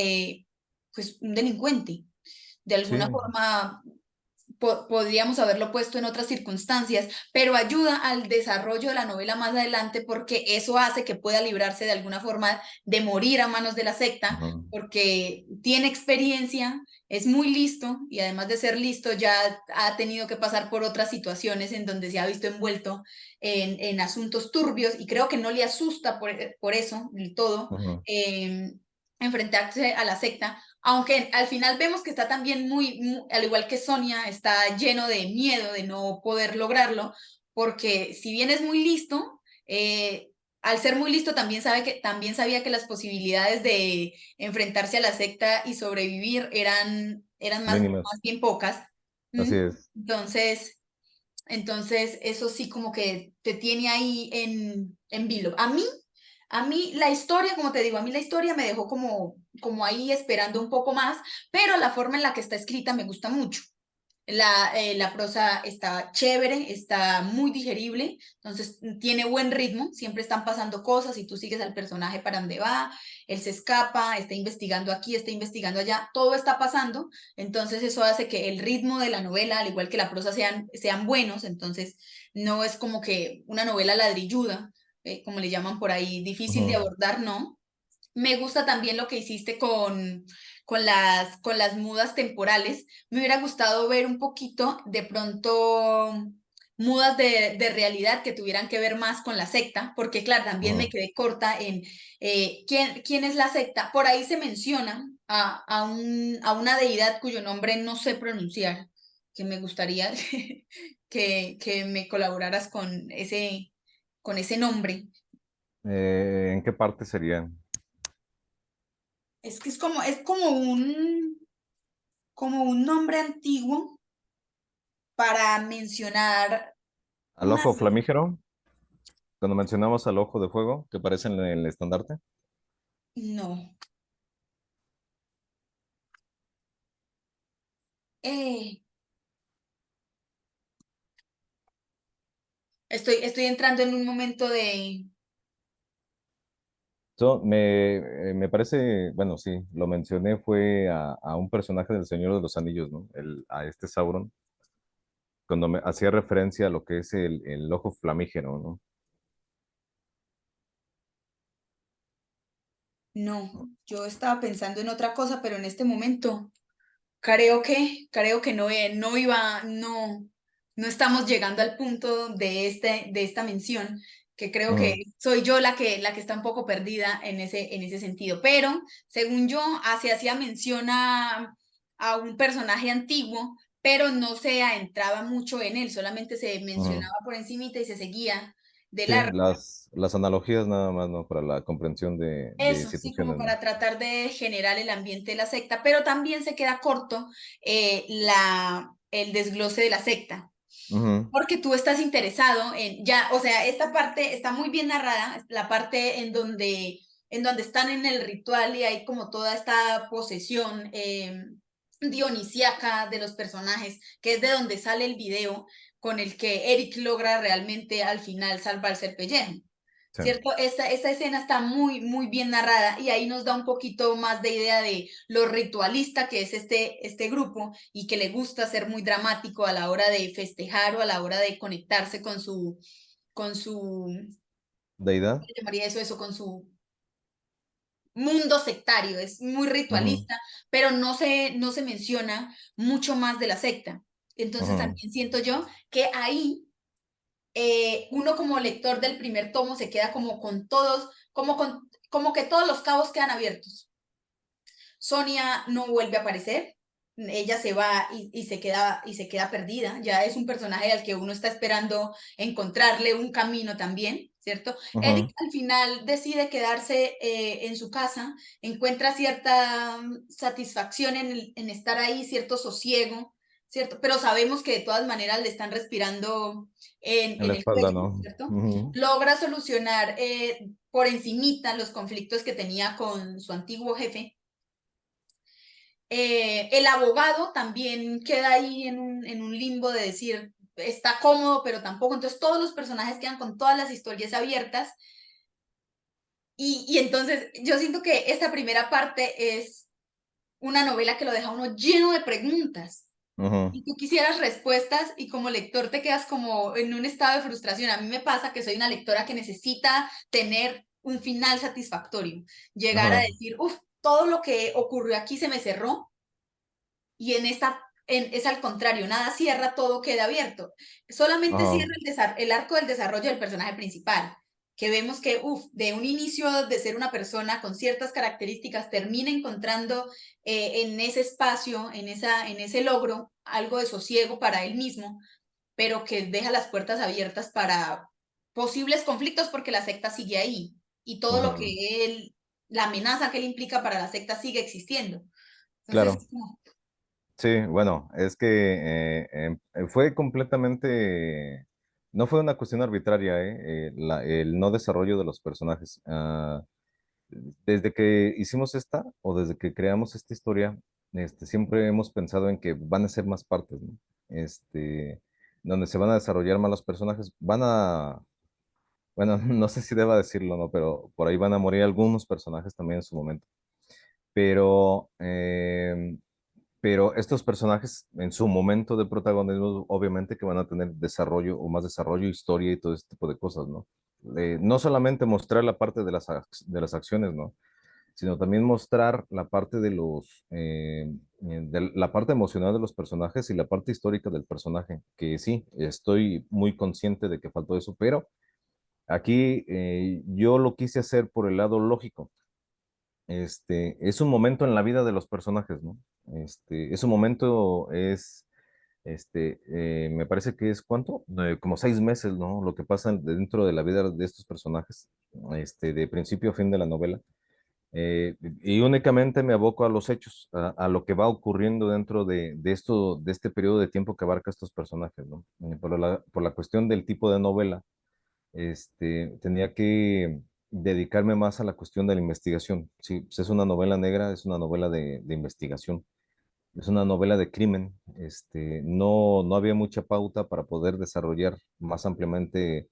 pues un delincuente. De alguna Sí, forma podríamos haberlo puesto en otras circunstancias, pero ayuda al desarrollo de la novela más adelante porque eso hace que pueda librarse de alguna forma de morir a manos de la secta, ujú, porque tiene experiencia, es muy listo y además de ser listo ya ha tenido que pasar por otras situaciones en donde se ha visto envuelto en asuntos turbios y creo que no le asusta por eso del todo ujú, enfrentarse a la secta, aunque al final vemos que está también al igual que Sonia, está lleno de miedo de no poder lograrlo, porque si bien es muy listo, al ser muy listo también sabía que las posibilidades de enfrentarse a la secta y sobrevivir eran mínimas. más bien pocas. Así ¿Mm? es. Entonces, entonces, eso sí como que te tiene ahí en vilo. A mí la historia, como te digo, a mí la historia me dejó como ahí esperando un poco más, pero la forma en la que está escrita me gusta mucho. La prosa está chévere, está muy digerible, entonces tiene buen ritmo, siempre están pasando cosas y tú sigues al personaje para donde va, él se escapa, está investigando aquí, está investigando allá, todo está pasando, entonces eso hace que el ritmo de la novela, al igual que la prosa, sean buenos, entonces no es como que una novela ladrilluda, como le llaman por ahí, difícil de Ujú. abordar, no. Me gusta también lo que hiciste con las mudas temporales. Me hubiera gustado ver un poquito, de pronto, mudas de realidad que tuvieran que ver más con la secta, porque claro, también me Ujú. quedé corta en quién es la secta. Por ahí se menciona a una deidad cuyo nombre no sé pronunciar, que me gustaría que me colaboraras con ese nombre. ¿En qué parte serían? Es que como un nombre antiguo para mencionar ¿Al una... ojo flamígero? Cuando mencionamos al ojo de fuego, que aparece en el estandarte. No. Eh, estoy entrando en un momento de... Me parece, bueno, sí, lo mencioné, fue a un personaje del Señor de los Anillos, ¿no? A este Sauron, cuando me hacía referencia a lo que es el ojo flamígero, ¿no? No, yo estaba pensando en otra cosa, pero en este momento creo que no estamos llegando al punto de esta mención, que creo que Ujú. soy yo la que está un poco perdida en ese sentido. Pero, según yo, se hacía mención a un personaje antiguo, pero no se adentraba mucho en él, solamente se Ujú. mencionaba por encimita y se seguía de Sí, largo. las analogías nada más, ¿no? Para la comprensión de Eso, sí, como situaciones, ¿no? para tratar de generar el ambiente de la secta, pero también se queda corto el desglose de la secta, Ujú. porque tú estás interesado en, ya, o sea, esta parte está muy bien narrada, la parte en donde están en el ritual y hay como toda esta posesión dionisíaca de los personajes, que es de donde sale el video con el que Eric logra realmente al final salvarse el pellejo. Sí. ¿Cierto? Esta escena está muy bien narrada y ahí nos da un poquito más de idea de lo ritualista que es este grupo y que le gusta ser muy dramático a la hora de festejar o a la hora de conectarse con su, ¿cómo ¿Deidad? le llamaría eso? Con su mundo sectario, es muy Ujú, ritualista, pero no se menciona mucho más de la secta. Entonces ujú. también siento yo que ahí uno como lector del primer tomo se queda como con todos, como que todos los cabos quedan abiertos. Sonia no vuelve a aparecer, ella se va y se queda perdida, ya es un personaje al que uno está esperando encontrarle un camino también, ¿cierto? Eric Ujú. al final decide quedarse en su casa, encuentra cierta satisfacción en estar ahí, cierto sosiego, ¿cierto? Pero sabemos que de todas maneras le están respirando En en la el espalda, cuello, ¿no? ¿cierto? Ujú. Logra solucionar por encimita los conflictos que tenía con su antiguo jefe. El abogado también queda ahí en un limbo de decir, está cómodo, pero tampoco. Entonces todos los personajes quedan con todas las historias abiertas. Y entonces yo siento que esta primera parte es una novela que lo deja uno lleno de preguntas. Ujú. Y tú quisieras respuestas y como lector te quedas como en un estado de frustración. A mí me pasa que soy una lectora que necesita tener un final satisfactorio. Llegar a Ujú. decir, uff, todo lo que ocurrió aquí se me cerró y es al contrario, nada cierra, todo queda abierto. Solamente Ajá. cierra el arco del desarrollo del personaje principal, que vemos que, de un inicio de ser una persona con ciertas características, termina encontrando en ese espacio, en ese logro, algo de sosiego para él mismo, pero que deja las puertas abiertas para posibles conflictos porque la secta sigue ahí y todo lo Ujú. que la amenaza que él implica para la secta sigue existiendo. Entonces, Claro. Sí, bueno, es que fue completamente, no fue una cuestión arbitraria, el no desarrollo de los personajes. Desde que hicimos esta o desde que creamos esta historia, siempre hemos pensado en que van a ser más partes, ¿no? Donde se van a desarrollar más los personajes, bueno, no sé si deba decirlo, ¿no? Pero por ahí van a morir algunos personajes también en su momento. Pero pero estos personajes en su momento de protagonismo, obviamente que van a tener desarrollo o más desarrollo, historia y todo ese tipo de cosas, ¿no? No solamente mostrar la parte de de las acciones, ¿no? Sino también mostrar la parte de la parte emocional de los personajes y la parte histórica del personaje, que sí, estoy muy consciente de que faltó eso, pero aquí yo lo quise hacer por el lado lógico. Es un momento en la vida de los personajes, ¿no? Es un momento, me parece que es ¿cuánto? Como 6 meses, ¿no? Lo que pasa dentro de la vida de estos personajes, de principio a fin de la novela. Y únicamente me aboco a los hechos, a lo que va ocurriendo dentro de este periodo de tiempo que abarca estos personajes, ¿no? Por la cuestión del tipo de novela tenía que dedicarme más a la cuestión de la investigación. Sí, pues es una novela negra, es una novela de investigación, es una novela de crimen. No había mucha pauta para poder desarrollar más ampliamente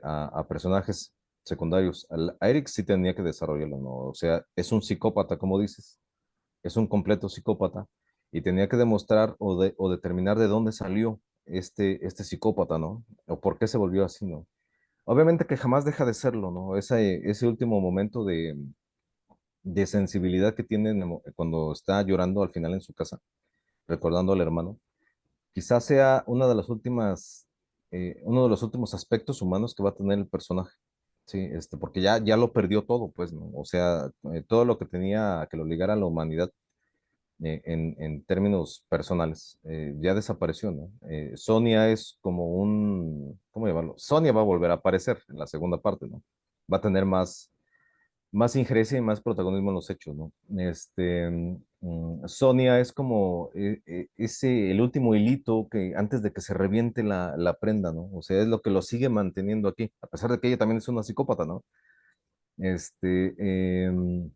a personajes secundarios. A Eric sí tenía que desarrollarlo, ¿no? O sea, es un psicópata, como dices, es un completo psicópata y tenía que demostrar o determinar de dónde salió este psicópata, ¿no? O por qué se volvió así, ¿no? Obviamente que jamás deja de serlo, ¿no? Ese último momento de sensibilidad que tiene cuando está llorando al final en su casa, recordando al hermano, quizás sea uno de los últimos aspectos humanos que va a tener el personaje, ¿sí? Porque ya lo perdió todo, pues, ¿no? O sea, todo lo que tenía que lo ligara a la humanidad en términos personales, ya desapareció, ¿no? Sonia es como ¿cómo llamarlo? Sonia va a volver a aparecer en la segunda parte, ¿no? Va a tener más injerencia y más protagonismo en los hechos, ¿no? Sonia es como el último hilito que antes de que se reviente la prenda, ¿no? O sea, es lo que lo sigue manteniendo aquí, a pesar de que ella también es una psicópata, ¿no? Este, em,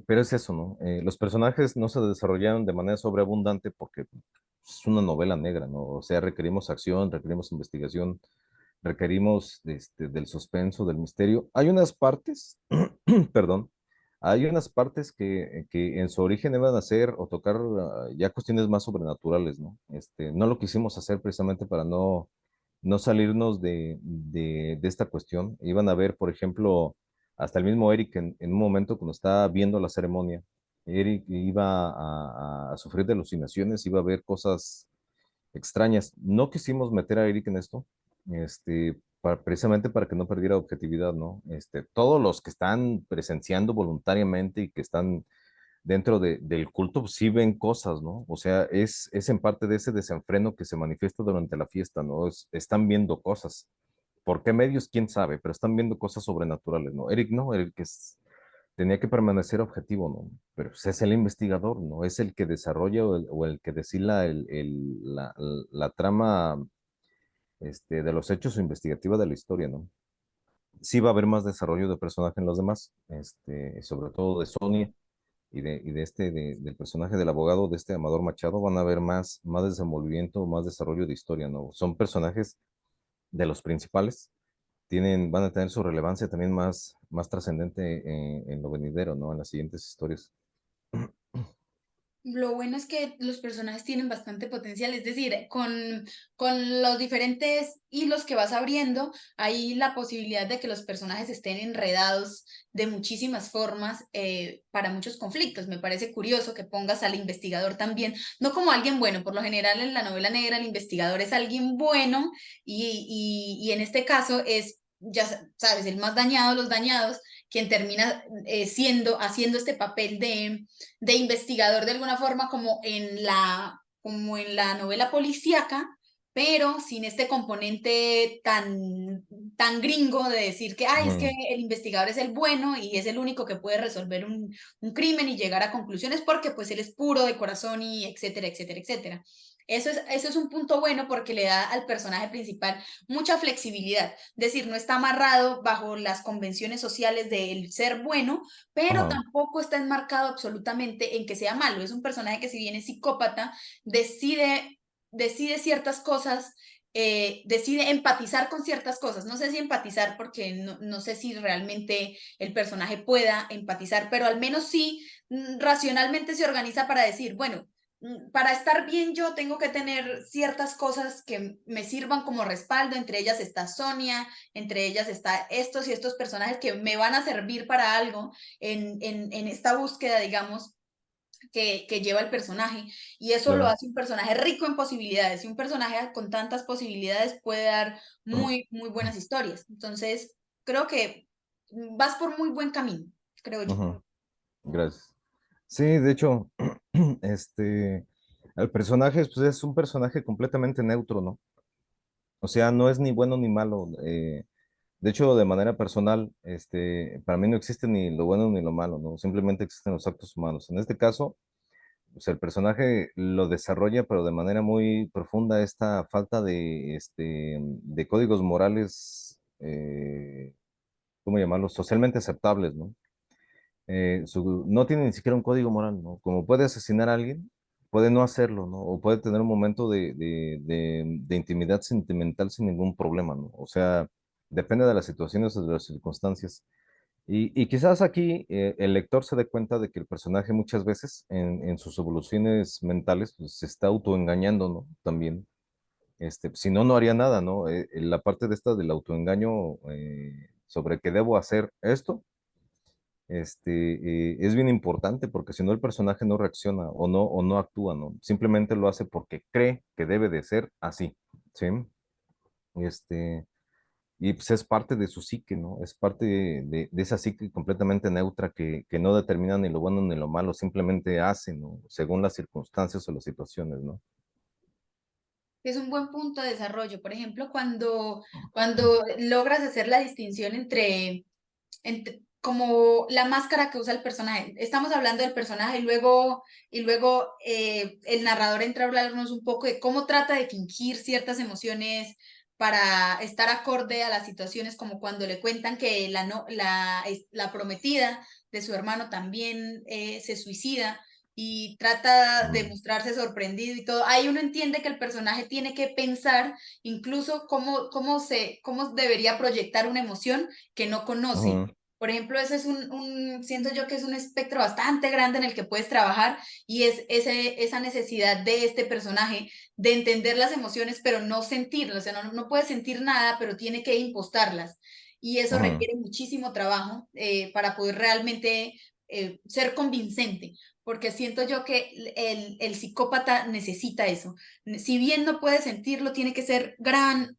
pero es eso, ¿no? Los personajes no se desarrollaron de manera sobreabundante porque es una novela negra, ¿no? O sea, requerimos acción, requerimos investigación, requerimos del suspenso, del misterio. Hay unas partes, perdón, hay unas partes que en su origen iban a ser o tocar ya cuestiones más sobrenaturales, ¿no? No lo quisimos hacer precisamente para no salirnos de esta cuestión. Iban a ver, por ejemplo, hasta el mismo Eric en un momento cuando estaba viendo la ceremonia, Eric iba a sufrir de alucinaciones, iba a ver cosas, extrañas. No quisimos meter a Eric en esto, precisamente para que no perdiera objetividad, ¿no? Todos los que están presenciando voluntariamente y que están dentro del culto, pues, sí ven cosas, ¿no? O sea, es en parte de ese desenfreno que se manifiesta durante la fiesta, ¿no? Están viendo cosas. ¿Por qué medios? ¿Quién sabe? Pero están viendo cosas sobrenaturales, ¿no? Eric no, Eric tenía que permanecer objetivo, ¿no? Pero pues, es el investigador, ¿no? Es el que desarrolla o el que deshila la trama de los hechos investigativa de la historia, ¿no? Sí va a haber más desarrollo de personaje en los demás, sobre todo de Sonia del personaje del abogado, de este Amador Machado, van a haber más desenvolvimiento, más desarrollo de historia, ¿no? Son personajes de los principales, van a tener su relevancia también más trascendente en lo venidero, ¿no? En las siguientes historias. Lo bueno es que los personajes tienen bastante potencial, es decir, con los diferentes hilos que vas abriendo, hay la posibilidad de que los personajes estén enredados de muchísimas formas para muchos conflictos. Me parece curioso que pongas al investigador también, no como alguien bueno, por lo general en la novela negra el investigador es alguien bueno y en este caso es, ya sabes, el más dañado, los dañados, quien termina haciendo este papel de investigador de alguna forma como en la novela policíaca, pero sin este componente tan gringo de decir que, ay, es que Ujú. el investigador es el bueno y es el único que puede resolver un crimen y llegar a conclusiones porque pues él es puro de corazón y etcétera, etcétera, etcétera. Eso es un punto bueno porque le da al personaje principal mucha flexibilidad, es decir, no está amarrado bajo las convenciones sociales del ser bueno, pero Ajá, tampoco está enmarcado absolutamente en que sea malo. Es un personaje que si bien es psicópata, decide ciertas cosas, decide empatizar con ciertas cosas. No sé si empatizar porque no sé si realmente el personaje pueda empatizar, pero al menos sí racionalmente se organiza para decir, bueno, para estar bien yo tengo que tener ciertas cosas que me sirvan como respaldo, entre ellas está Sonia, entre ellas está estos y estos personajes que me van a servir para algo en esta búsqueda, digamos, que lleva el personaje. Y eso lo claro. hace un personaje rico en posibilidades. Y un personaje con tantas posibilidades puede dar muy, muy buenas historias. Entonces, creo que vas por muy buen camino, creo yo. Ujú. Gracias. Sí, de hecho, el personaje, pues, es un personaje completamente neutro, ¿no? O sea, no es ni bueno ni malo. De hecho, de manera personal, para mí no existe ni lo bueno ni lo malo, ¿no? Simplemente existen los actos humanos. En este caso, pues, el personaje lo desarrolla, pero de manera muy profunda, esta falta de códigos morales, ¿cómo llamarlos? Socialmente aceptables, ¿no? No tiene ni siquiera un código moral, ¿no? Como puede asesinar a alguien, puede no hacerlo, ¿no? O puede tener un momento de intimidad sentimental sin ningún problema, ¿no? O sea, depende de las situaciones o de las circunstancias. Y quizás aquí el lector se dé cuenta de que el personaje muchas veces en sus evoluciones mentales pues, se está autoengañando, ¿no? También. Si no, no haría nada, ¿no? La parte de esta del autoengaño sobre que debo hacer esto es bien importante porque si no el personaje no reacciona o no actúa, ¿no? Simplemente lo hace porque cree que debe de ser así, ¿sí? Este, y pues es parte de su psique, ¿no? Es parte de esa psique completamente neutra que no determina ni lo bueno ni lo malo, simplemente hace, ¿no? Según las circunstancias o las situaciones, ¿no? Es un buen punto de desarrollo. Por ejemplo, cuando logras hacer la distinción entre como la máscara que usa el personaje. Estamos hablando del personaje y luego el narrador entra a hablarnos un poco de cómo trata de fingir ciertas emociones para estar acorde a las situaciones, como cuando le cuentan que la prometida de su hermano también se suicida y trata de Ujú, mostrarse sorprendido y todo. Ahí uno entiende que el personaje tiene que pensar incluso cómo debería proyectar una emoción que no conoce. ujú, Por ejemplo, ese es siento yo que es un espectro bastante grande en el que puedes trabajar y es esa necesidad de este personaje de entender las emociones, pero no sentirlas. O sea, no puede sentir nada, pero tiene que impostarlas. Y eso ujú. requiere muchísimo trabajo para poder realmente ser convincente. porque siento yo que el psicópata necesita eso. Si bien no puede sentirlo, tiene que ser gran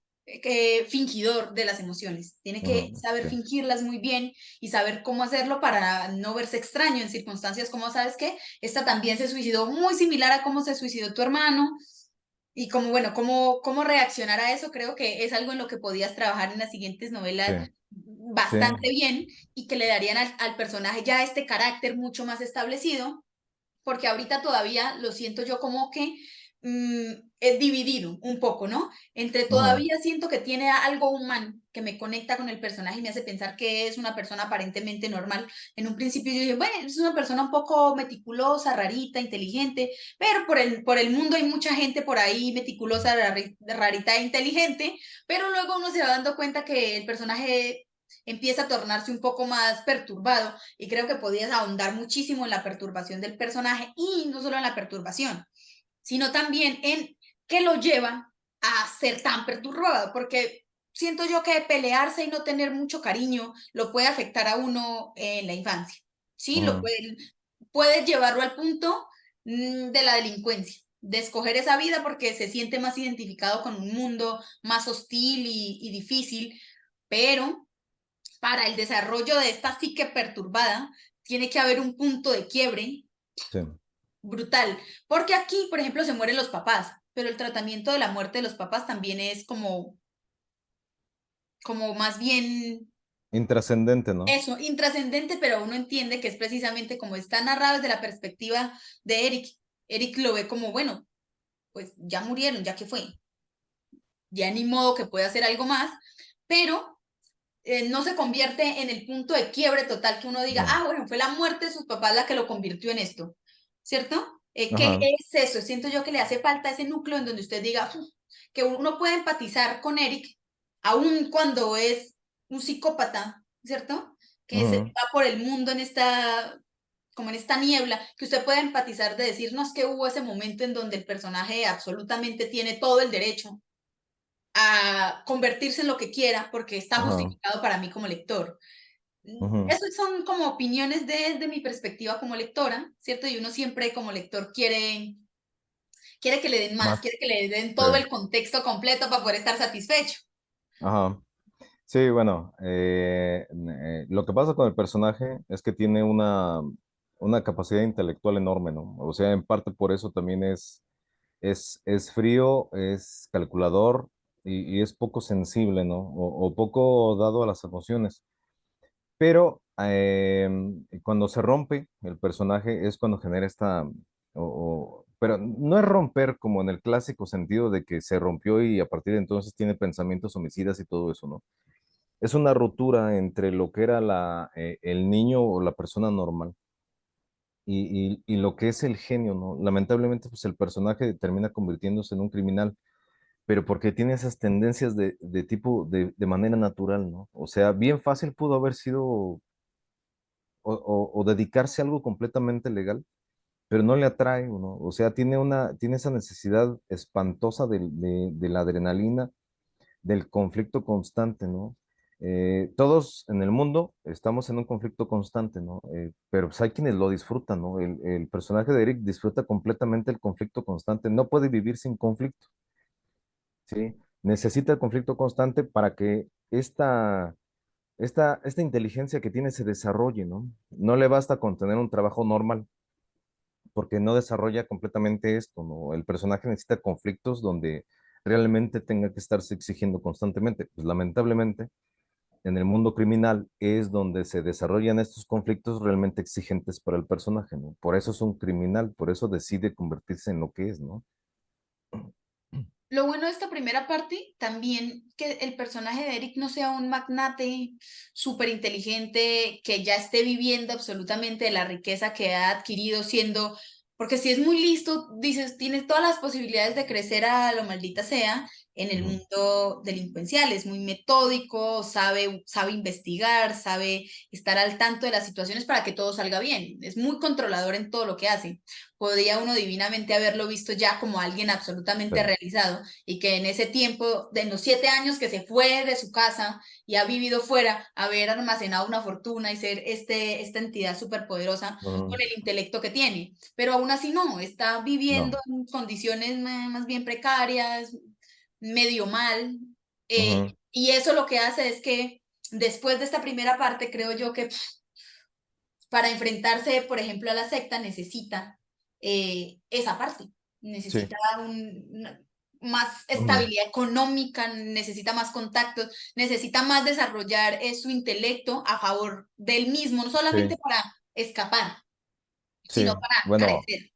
fingidor de las emociones. Tiene que Ujú, saber sí, fingirlas muy bien y saber cómo hacerlo para no verse extraño en circunstancias como, ¿sabes qué? Esta también se suicidó muy similar a cómo se suicidó tu hermano. Y como, bueno, cómo reaccionar a eso, creo que es algo en lo que podías trabajar en las siguientes sí, novelas sí, bastante bien y que le darían al personaje ya este carácter mucho más establecido, porque ahorita todavía lo siento yo como que es dividido un poco, ¿no? Entre ujú, todavía siento que tiene algo humano que me conecta con el personaje y me hace pensar que es una persona aparentemente normal. En un principio yo dije, bueno, es una persona un poco meticulosa, rarita, inteligente, pero por el mundo hay mucha gente por ahí meticulosa, rarita e inteligente, pero luego uno se va dando cuenta que el personaje empieza a tornarse un poco más perturbado y creo que podías ahondar muchísimo en la perturbación del personaje y no solo en la perturbación, sino también en qué lo lleva a ser tan perturbado, porque siento yo que pelearse y no tener mucho cariño lo puede afectar a uno en la infancia, ¿sí? ujú, Puede llevarlo al punto de la delincuencia, de escoger esa vida porque se siente más identificado con un mundo más hostil y difícil, pero para el desarrollo de esta psique perturbada, tiene que haber un punto de quiebre sí. brutal. Porque aquí, por ejemplo, se mueren los papás, pero el tratamiento de la muerte de los papás también es como más bien Intrascendente, ¿no? eso, intrascendente, pero uno entiende que es precisamente como está narrado desde la perspectiva de Eric. Eric lo ve como, bueno, pues ya murieron, ya que fue, ya ni modo que pueda hacer algo más, pero no se convierte en el punto de quiebre total que uno diga, No. bueno, fue la muerte de sus papás la que lo convirtió en esto, ¿cierto? ¿Qué Ajá, es eso? Siento yo que le hace falta ese núcleo en donde usted diga que uno puede empatizar con Eric, aun cuando es un psicópata, ¿cierto? Que se ujú, va por el mundo como en esta niebla, que usted puede empatizar de decirnos que hubo ese momento en donde el personaje absolutamente tiene todo el derecho a convertirse en lo que quiera porque está ajá, justificado para mí como lector. ujú, Esas son como opiniones desde mi perspectiva como lectora, ¿cierto? Y uno siempre como lector quiere que le den más, quiere más. que le den Sí. todo el contexto completo para poder estar satisfecho. Ajá. Sí, bueno, lo que pasa con el personaje es que tiene una capacidad intelectual enorme, ¿no? O sea, en parte por eso también es frío, es calculador y es poco sensible, ¿no? O poco dado a las emociones. Pero cuando se rompe el personaje es cuando genera pero no es romper como en el clásico sentido de que se rompió y a partir de entonces tiene pensamientos homicidas y todo eso, ¿no? Es una ruptura entre lo que era el niño o la persona normal y lo que es el genio, ¿no? Lamentablemente, pues el personaje termina convirtiéndose en un criminal, pero porque tiene esas tendencias de tipo de manera natural, ¿no? O sea, bien fácil pudo haber sido o dedicarse a algo completamente legal, pero no le atrae, ¿no? O sea, tiene esa necesidad espantosa de la adrenalina, del conflicto constante, ¿no? Todos en el mundo estamos en un conflicto constante, ¿no? Pero pues hay quienes lo disfrutan, ¿no? El personaje de Eric disfruta completamente el conflicto constante, no puede vivir sin conflicto, ¿sí? Necesita el conflicto constante para que esta inteligencia que tiene se desarrolle, ¿no? No le basta con tener un trabajo normal, porque no desarrolla completamente esto, ¿no? El personaje necesita conflictos donde realmente tenga que estarse exigiendo constantemente. Pues lamentablemente, en el mundo criminal es donde se desarrollan estos conflictos realmente exigentes para el personaje, ¿no? Por eso es un criminal, por eso decide convertirse en lo que es, ¿no? Lo bueno de esta primera parte, también que el personaje de Eric no sea un magnate súper inteligente que ya esté viviendo absolutamente de la riqueza que ha adquirido siendo, porque si es muy listo, dices, tienes todas las posibilidades de crecer a lo maldita sea en el Ujú, mundo delincuencial, es muy metódico, sabe investigar, sabe estar al tanto de las situaciones para que todo salga bien, es muy controlador en todo lo que hace. podía uno divinamente haberlo visto ya como alguien absolutamente sí, realizado y que en ese tiempo, de los 7 años que se fue de su casa y ha vivido fuera, haber almacenado una fortuna y ser esta entidad superpoderosa con ujú, el intelecto que tiene. Pero aún así no, está viviendo no, en condiciones más bien precarias, medio mal. ujú, Y eso lo que hace es que después de esta primera parte, creo yo que para enfrentarse, por ejemplo, a la secta necesita esa parte, sí, necesita más ujú, estabilidad económica, necesita más contactos, necesita más desarrollar su intelecto a favor del mismo, no solamente sí, para escapar, sino sí, para bueno. crecer.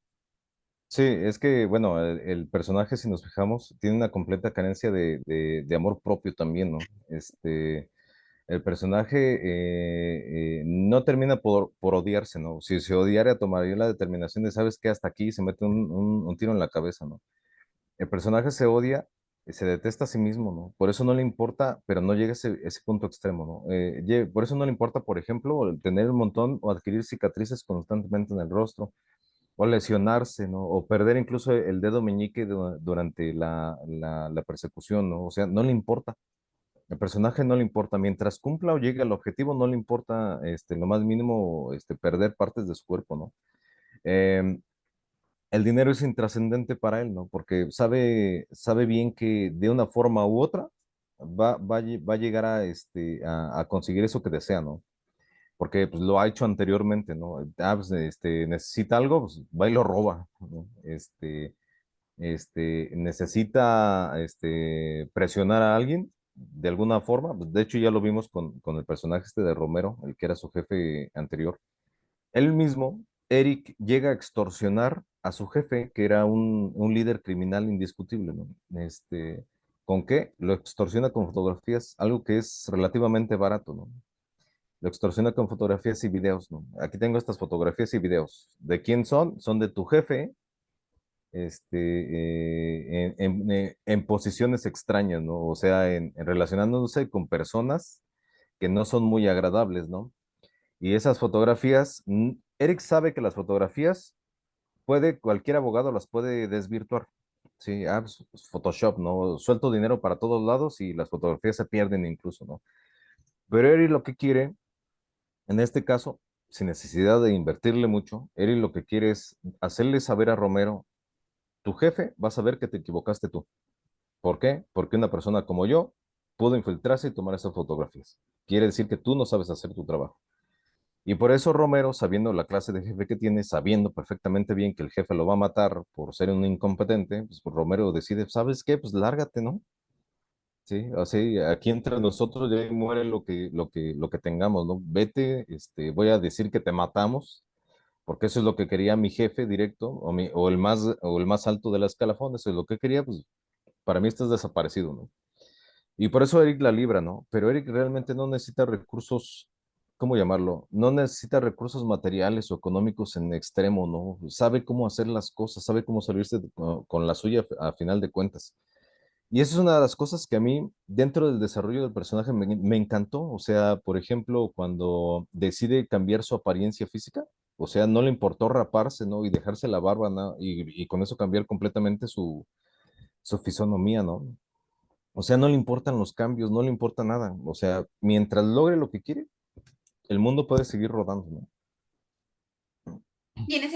Sí, es que, bueno, el personaje, si nos fijamos, tiene una completa carencia de amor propio también, ¿no? El personaje no termina por odiarse, ¿no? Si se odiara, tomaría la determinación de, ¿sabes qué? Hasta aquí se mete un tiro en la cabeza, ¿no? El personaje se odia, se detesta a sí mismo, ¿no? Por eso no le importa, pero no llega a ese punto extremo, ¿no? Por eso no le importa, por ejemplo, el tener un montón o adquirir cicatrices constantemente en el rostro o lesionarse, ¿no? O perder incluso el dedo meñique durante la persecución, ¿no? O sea, no le importa. El personaje no le importa. Mientras cumpla o llegue al objetivo, no le importa lo más mínimo perder partes de su cuerpo, ¿no? Eh, el dinero es intrascendente para él, ¿no? Porque sabe bien que de una forma u otra va a llegar a conseguir eso que desea, ¿no? Porque pues, lo ha hecho anteriormente, ¿no? Pues, necesita algo, pues va y lo roba, ¿no? Necesita presionar a alguien de alguna forma, pues, de hecho ya lo vimos con el personaje de Romero, el que era su jefe anterior. Él mismo, Eric, llega a extorsionar a su jefe, que era un líder criminal indiscutible, ¿no? ¿Con qué? Lo extorsiona con fotografías, algo que es relativamente barato, ¿no? Lo extorsiona con fotografías y videos, ¿no? Aquí tengo estas fotografías y videos. ¿De quién son? Son de tu jefe, en posiciones extrañas, ¿no? O sea, en relacionándose con personas que no son muy agradables, ¿no? Y esas fotografías, Eric sabe que las fotografías cualquier abogado las puede desvirtuar. Sí, pues, Photoshop, ¿no? Suelto dinero para todos lados y las fotografías se pierden incluso, ¿no? Pero Eric lo que quiere en este caso, sin necesidad de invertirle mucho, Eric lo que quiere es hacerle saber a Romero, tu jefe va a saber que te equivocaste tú. ¿Por qué? Porque una persona como yo pudo infiltrarse y tomar esas fotografías. Quiere decir que tú no sabes hacer tu trabajo. Y por eso Romero, sabiendo la clase de jefe que tiene, sabiendo perfectamente bien que el jefe lo va a matar por ser un incompetente, pues Romero decide, ¿sabes qué? Pues lárgate, ¿no? Sí, así aquí entre nosotros ya muere lo que tengamos, ¿no? Vete, voy a decir que te matamos, porque eso es lo que quería mi jefe directo, o el más alto de la escalafón, eso es lo que quería, pues para mí estás desaparecido, ¿no? Y por eso Eric la libra, ¿no? Pero Eric realmente no necesita recursos, ¿cómo llamarlo? No necesita recursos materiales o económicos en extremo, ¿no? Sabe cómo hacer las cosas, sabe cómo salirse con la suya a final de cuentas. Y eso es una de las cosas que a mí, dentro del desarrollo del personaje, me encantó. O sea, por ejemplo, cuando decide cambiar su apariencia física, o sea, no le importó raparse, ¿no? Y dejarse la barba, ¿no? Y con eso cambiar completamente su fisonomía, ¿no? O sea, no le importan los cambios, no le importa nada. O sea, mientras logre lo que quiere, el mundo puede seguir rodando, ¿no? Tiene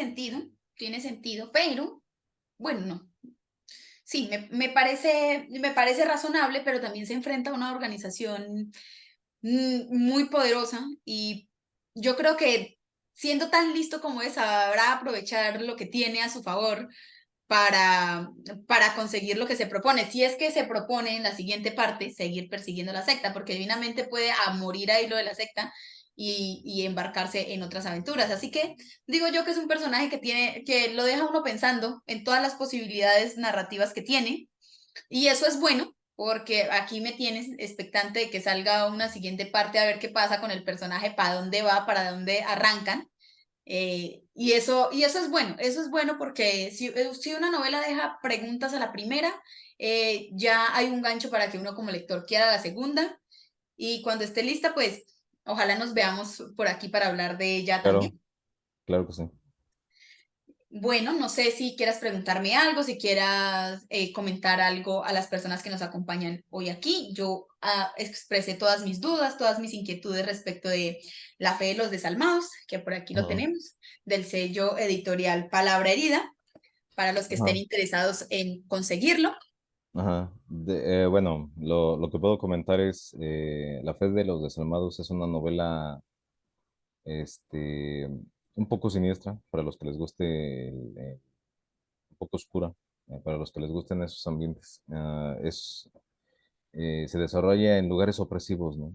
sentido, pero bueno, no. Sí, me parece razonable, pero también se enfrenta a una organización muy poderosa y yo creo que siendo tan listo como es, sabrá aprovechar lo que tiene a su favor para, para conseguir lo que se propone. Si es que se propone en la siguiente parte seguir persiguiendo la secta, porque divinamente puede morir ahí lo de la secta y embarcarse en otras aventuras. Así que digo yo que es un personaje que lo deja uno pensando en todas las posibilidades narrativas que tiene y eso es bueno, porque aquí me tienes expectante de que salga una siguiente parte a ver qué pasa con el personaje, para dónde va, para dónde arrancan. Y eso eso es bueno porque si una novela deja preguntas a la primera, ya hay un gancho para que uno como lector quiera la segunda. Y cuando esté lista, pues ojalá nos veamos por aquí para hablar de ella también. Claro, claro que sí. Bueno, no sé si quieras preguntarme algo, si quieras comentar algo a las personas que nos acompañan hoy aquí. Yo expresé todas mis dudas, todas mis inquietudes respecto de La fe de los desalmados, que por aquí lo Ajá, tenemos, del sello editorial Palabra Herida, para los que estén ajá, interesados en conseguirlo. ajá. Bueno, lo que puedo comentar es La fe de los desalmados es una novela este, un poco siniestra para los que les guste, un poco oscura, para los que les gusten esos ambientes. Se desarrolla en lugares opresivos, ¿no?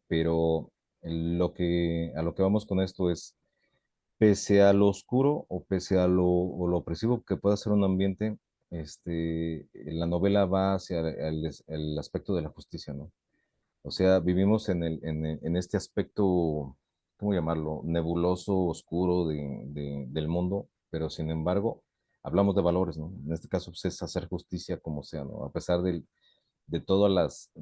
Pero a lo que vamos con esto es, pese a lo oscuro o pese a o lo opresivo que pueda ser un ambiente, la novela va hacia el aspecto de la justicia, ¿no? O sea, vivimos en este aspecto, ¿cómo llamarlo? Nebuloso, oscuro del mundo, pero sin embargo, hablamos de valores, ¿no? En este caso, pues, es hacer justicia como sea, ¿no? A pesar de todas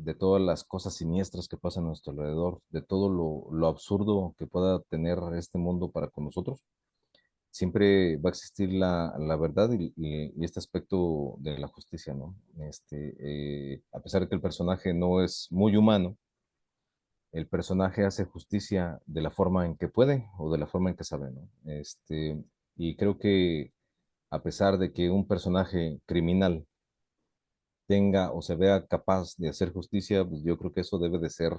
las cosas siniestras que pasan a nuestro alrededor, de todo lo absurdo que pueda tener este mundo para con nosotros, siempre va a existir la verdad y este aspecto de la justicia, ¿no? A pesar de que el personaje no es muy humano, el personaje hace justicia de la forma en que puede o de la forma en que sabe, ¿no? Y creo que a pesar de que un personaje criminal tenga o se vea capaz de hacer justicia, pues yo creo que eso debe de ser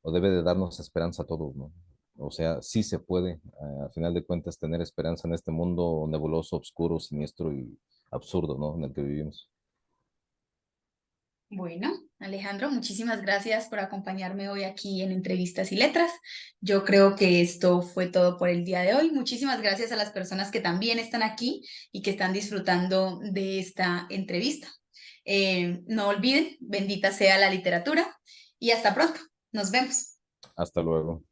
o debe de darnos esperanza a todos, ¿no? O sea, sí se puede, a final de cuentas, tener esperanza en este mundo nebuloso, oscuro, siniestro y absurdo, ¿no? En el que vivimos. Bueno, Alejandro, muchísimas gracias por acompañarme hoy aquí en Entrevistas y Letras. Yo creo que esto fue todo por el día de hoy. Muchísimas gracias a las personas que también están aquí y que están disfrutando de esta entrevista. No olviden, bendita sea la literatura y hasta pronto. Nos vemos. Hasta luego.